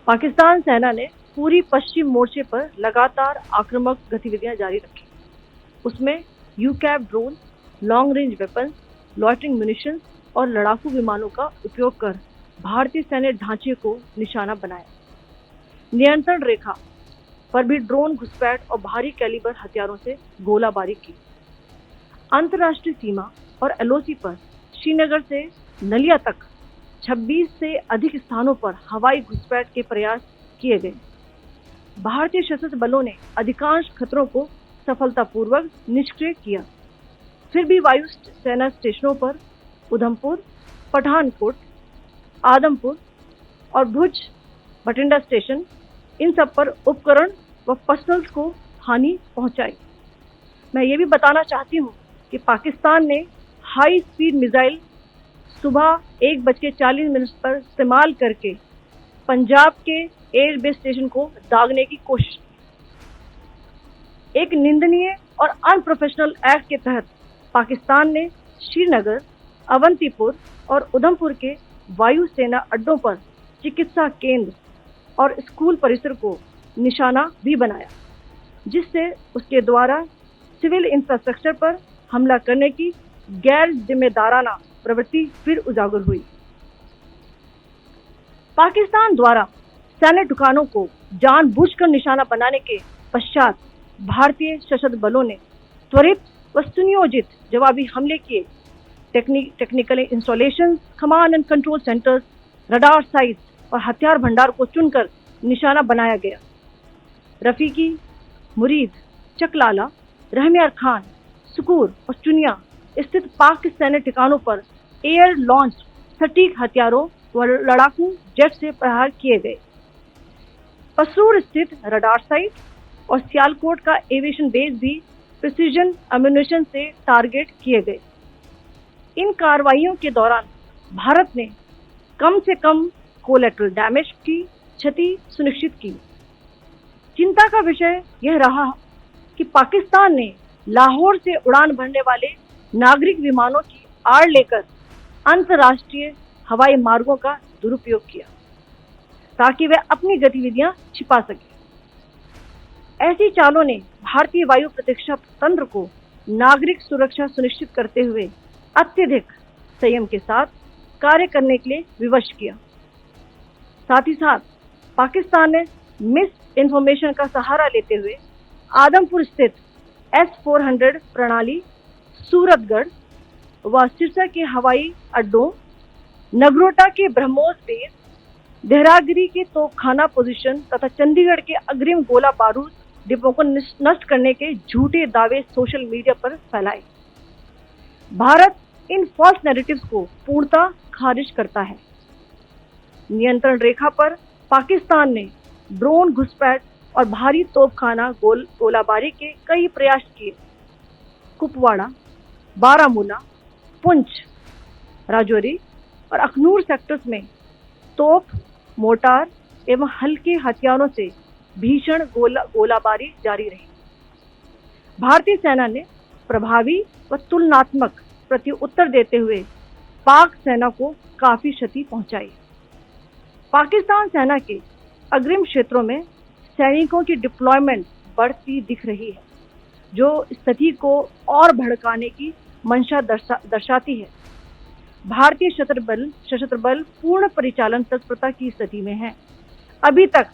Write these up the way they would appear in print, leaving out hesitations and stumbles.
पाकिस्तान सेना ने पूरी पश्चिम मोर्चे पर लगातार आक्रामक गतिविधियां जारी रखी। उसमें UCAV drone, long range weapon, loitering munitions और लड़ाकू विमानों का उपयोग कर भारतीय सैन्य ढांचे को निशाना बनाया। नियंत्रण रेखा पर भी ड्रोन घुसपैठ और भारी कैलिबर हथियारों से गोलाबारी की। अंतर्राष्ट्रीय सीमा और एलओसी पर श्रीनगर से नलिया तक 26 से अधिक स्थानों पर हवाई घुसपैठ के प्रयास किए गए। भारतीय सशस्त्र बलों ने अधिकांश खतरों को सफलतापूर्वक निष्क्रिय किया। फिर भी वायु सेना स्टेशनों पर उधमपुर, पठानकोट, आदमपुर और भुज बठिंडा स्टेशन, इन सब पर उपकरण व पर्सनल्स को हानि पहुंचाई। मैं ये भी बताना चाहती हूँ कि पाकिस्तान ने हाई स्पीड मिसाइल सुबह 1:40 पर इस्तेमाल करके पंजाब के एयरबेस स्टेशन को दागने की कोशिश की। एक निंदनीय और अनप्रोफेशनल एक्ट के तहत पाकिस्तान ने श्रीनगर, अवंतीपुर और उधमपुर के वायु सेना अड्डों पर चिकित्सा केंद्र और स्कूल परिसर को निशाना भी बनाया, जिससे उसके द्वारा सिविल इंफ्रास्ट्रक्चर पर हमला करने की गैर जिम्मेदाराना प्रवृत्ति फिर उजागर हुई। पाकिस्तान द्वारा सैन्य ठिकानों को जानबूझकर निशाना बनाने के पश्चात भारतीय सशस्त्र बलों ने त्वरित व सुनियोजित जवाबी हमले किए। Technical installation, command and control centres, radar sites और हथियार भंडार को चुनकर निशाना बनाया गया। रफीकी, मुरीद, चकलाला, रहमियार खान, सुकूर और चुनिया स्थित पाक सैन्य ठिकानों पर एयर लॉन्च सटीक हथियारों व लड़ाकू जेट से प्रहार किए गए। पसरूर स्थित रडार साइट और सियालकोट का एविएशन बेस भी प्रिसीजन अम्यूनिशन से टारगेट किए गए। इन कार्रवाइयों के दौरान भारत ने कम से कम कोलैटरल डैमेज की क्षति सुनिश्चित की। चिंता का विषय यह रहा कि पाकिस्तान ने लाहौर से उड़ान भरने वाले नागरिक विमानों की आड़ लेकर अंतर्राष्ट्रीय हवाई मार्गों का दुरुपयोग किया ताकि वे अपनी गतिविधियां छिपा सके। ऐसी चालों ने भारतीय वायु प्रतिरक्षा तंत्र को नागरिक सुरक्षा सुनिश्चित करते हुए अत्यधिक संयम के साथ कार्य करने के लिए विवश किया। साथ ही साथ पाकिस्तान ने मिस इन्फॉर्मेशन का सहारा लेते हुए आदमपुर स्थित S-400 प्रणाली, सूरतगढ़ व सिरसा के हवाई अड्डों, नगरोटा के ब्रह्मोस बेस, देहरागिरी के तोपखाना पोजीशन तथा चंडीगढ़ के अग्रिम गोला बारूद डिपो को नष्ट करने के झूठे दावे सोशल मीडिया पर फैलाए। भारत इन फॉल्स नैरेटिव्स को पूर्णतः खारिज करता है। नियंत्रण रेखा पर पाकिस्तान ने ड्रोन घुसपैठ और भारी तोपखाना गोलाबारी के कई प्रयास किए। कुपवाड़ा, बारामूला, पुंछ, राजौरी और अखनूर सेक्टर्स में तोप, मोर्टार एवं हल्के हथियारों से भीषण गोलाबारी जारी रही। भारतीय सेना ने प्रभावी व तुलनात्मक प्रत्युत्तर देते हुए पाक सेना को काफी क्षति पहुंचाई। पाकिस्तान सेना के अग्रिम क्षेत्रों में सैनिकों की डिप्लॉयमेंट बढ़ती दिख रही है, जो स्थिति को और भड़काने की मंशा दर्शाती है। भारतीय सशस्त्र बल पूर्ण परिचालन तत्परता की स्थिति में है। अभी तक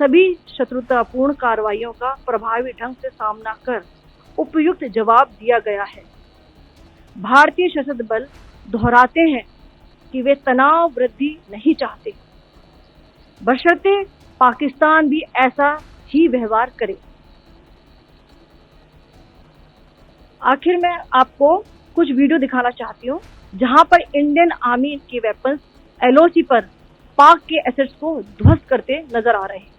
सभी शत्रुतापूर्ण कार्रवाइयों का प्रभावी ढंग से सामना कर उपयुक्त जवाब दिया गया है। भारतीय सशस्त्र बल दोहराते हैं कि वे तनाव वृद्धि नहीं चाहते, बशर्ते पाकिस्तान भी ऐसा ही व्यवहार करे। आखिर में आपको कुछ वीडियो दिखाना चाहती हूँ जहां पर इंडियन आर्मी के वेपन्स एलओसी पर पाक के एसेट्स को ध्वस्त करते नजर आ रहे हैं।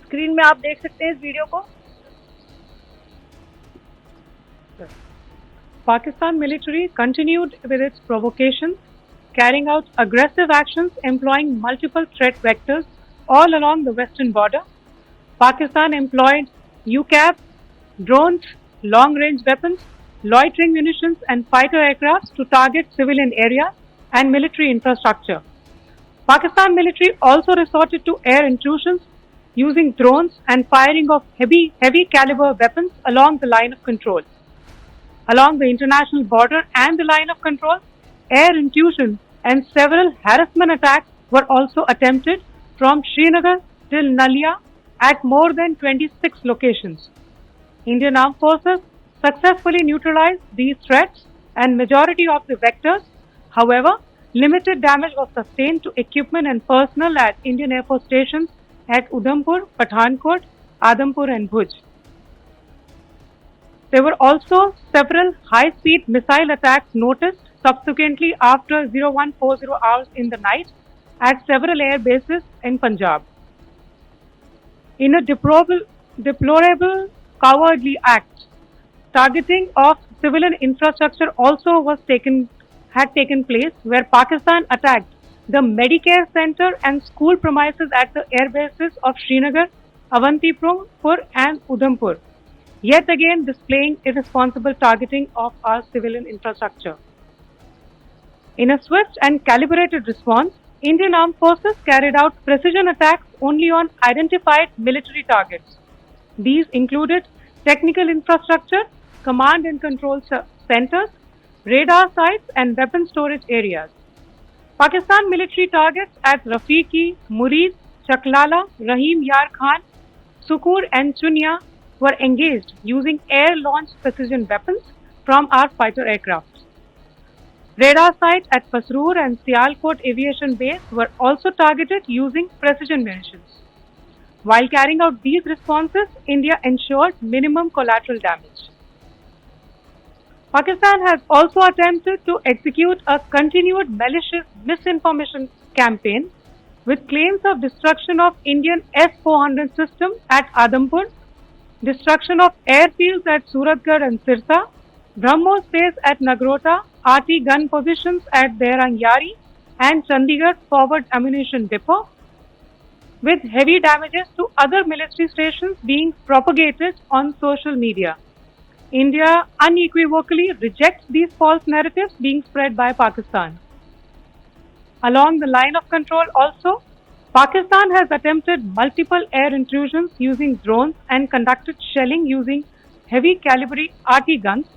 स्क्रीन में आप देख सकते हैं इस वीडियो को। Pakistan military continued with its provocation carrying out aggressive actions employing multiple threat vectors all along the western border. Pakistan employed UCAV, drones, long-range weapons, loitering munitions and fighter aircrafts to target civilian areas and military infrastructure. Pakistan military also resorted to air intrusions using drones and firing of heavy caliber weapons along the line of control. Along the international border and the line of control, air intrusion and several harassment attacks were also attempted from Srinagar till Nalia at more than 26 locations. Indian Armed Forces successfully neutralized these threats and majority of the vectors. However, limited damage was sustained to equipment and personnel at Indian Air Force stations at Udhampur, Pathankot, Adampur and Bhuj. There were also several high-speed missile attacks noticed subsequently after 0140 hours in the night at several air bases in Punjab. In a deplorable cowardly act, targeting of civilian infrastructure also had taken place, where Pakistan attacked the Medicare Center and school premises at the air bases of Srinagar, Avantipur and Udhampur, yet again displaying irresponsible targeting of our civilian infrastructure. In a swift and calibrated response, Indian Armed Forces carried out precision attacks only on identified military targets. These included technical infrastructure, command and control centers, radar sites and weapon storage areas. Pakistan military targets at Rafiqi, Murid, Chaklala, Rahim Yar Khan, Sukur and Chunya were engaged using air-launched precision weapons from our fighter aircraft. Radar sites at Pasroor and Sialkot Aviation Base were also targeted using precision munitions. While carrying out these responses, India ensured minimum collateral damage. Pakistan has also attempted to execute a continued malicious misinformation campaign with claims of destruction of Indian S-400 system at Adampur, destruction of airfields at Suratgarh and Sirsa, BrahMos base at Nagrota, RT gun positions at Dehrangyari and Chandigarh forward ammunition depot, with heavy damages to other military stations being propagated on social media. India unequivocally rejects these false narratives being spread by Pakistan. Along the line of control also, Pakistan has attempted multiple air intrusions using drones and conducted shelling using heavy caliber RT guns,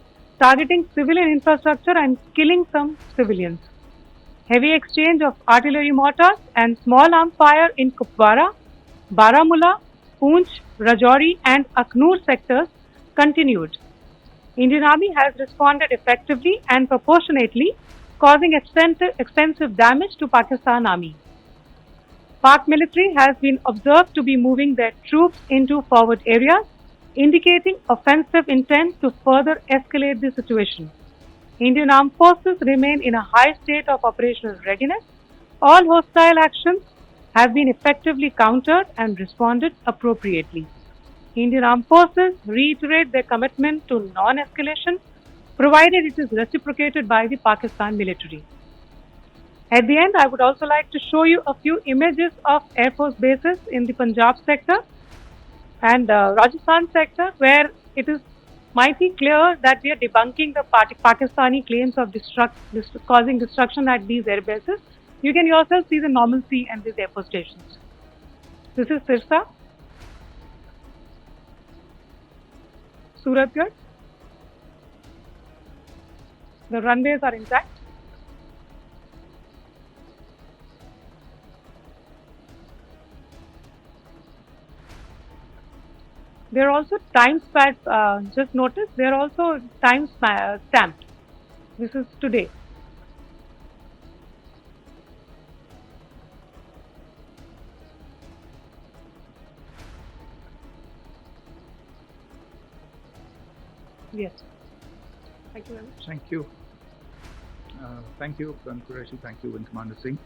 targeting civilian infrastructure and killing some civilians. Heavy exchange of artillery mortars and small arms fire in Kupwara, Baramulla, Poonch, Rajouri and Aknoor sectors continued. Indian Army has responded effectively and proportionately, causing extensive damage to Pakistan Army. Pak military has been observed to be moving their troops into forward areas, indicating offensive intent to further escalate the situation. Indian Armed Forces remain in a high state of operational readiness. All hostile actions have been effectively countered and responded appropriately. Indian Armed Forces reiterate their commitment to non-escalation, provided it is reciprocated by the Pakistan military. At the end, I would also like to show you a few images of Air Force bases in the Punjab sector and Rajasthan sector, where it is mighty clear that we are debunking the Pakistani claims of causing destruction at these air bases. You can yourself see the normalcy at these air force stations. This is Sirsa, Suratgarh. The runways are intact. They are also time stamped. Just notice they are also time stamped. This is today. Yes. Thank you very much. Thank you. Thank you, Qureshi. Thank you, Wing Commander Singh.